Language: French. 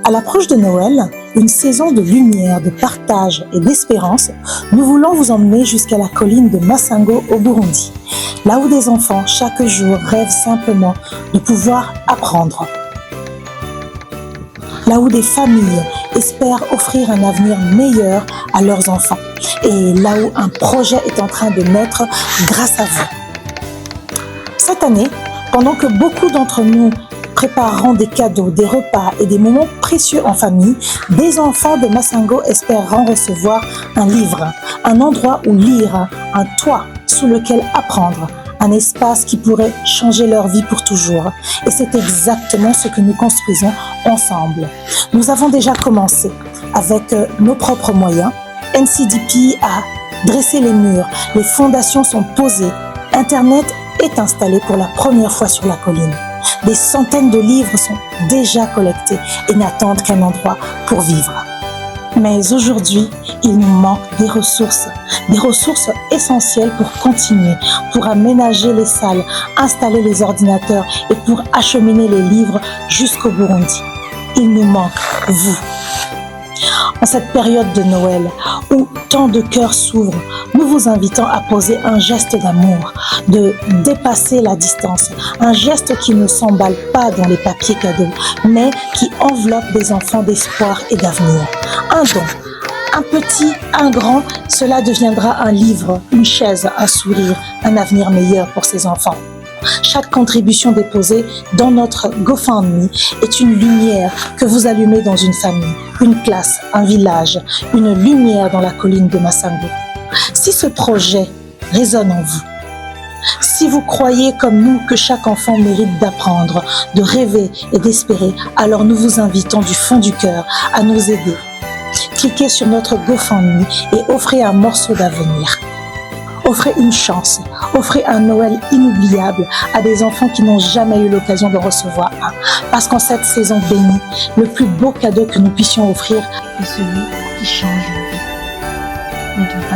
À l'approche de Noël, une saison de lumière, de partage et d'espérance, nous voulons vous emmener jusqu'à la colline de Masango au Burundi, là où des enfants chaque jour rêvent simplement de pouvoir apprendre. Là où des familles espèrent offrir un avenir meilleur à leurs enfants et là où un projet est en train de naître grâce à vous. Cette année, pendant que beaucoup d'entre nous prépareront des cadeaux, des repas et des moments précieux en famille, des enfants de Masango espéreront recevoir un livre, un endroit où lire, un toit sous lequel apprendre, un espace qui pourrait changer leur vie pour toujours. Et c'est exactement ce que nous construisons ensemble. Nous avons déjà commencé avec nos propres moyens. NCDP a dressé les murs, les fondations sont posées, Internet est installé pour la première fois sur la colline. Des centaines de livres sont déjà collectés et n'attendent qu'un endroit pour vivre. Mais aujourd'hui, il nous manque des ressources essentielles pour continuer, pour aménager les salles, installer les ordinateurs et pour acheminer les livres jusqu'au Burundi. Il nous manque vous. En cette période de Noël, où tant de cœurs s'ouvrent, nous vous invitons à poser un geste d'amour, de dépasser la distance, un geste qui ne s'emballe pas dans les papiers cadeaux, mais qui enveloppe des enfants d'espoir et d'avenir. Un don, un petit, un grand, cela deviendra un livre, une chaise, un sourire, un avenir meilleur pour ces enfants. Chaque contribution déposée dans notre GoFundMe est une lumière que vous allumez dans une famille, une classe, un village, une lumière dans la colline de Masango. Si ce projet résonne en vous, si vous croyez comme nous que chaque enfant mérite d'apprendre, de rêver et d'espérer, alors nous vous invitons du fond du cœur à nous aider. Cliquez sur notre GoFundMe et offrez un morceau d'avenir. Offrez une chance, offrez un Noël inoubliable à des enfants qui n'ont jamais eu l'occasion de recevoir un. Parce qu'en cette saison bénie, le plus beau cadeau que nous puissions offrir est celui qui change une vie. Notre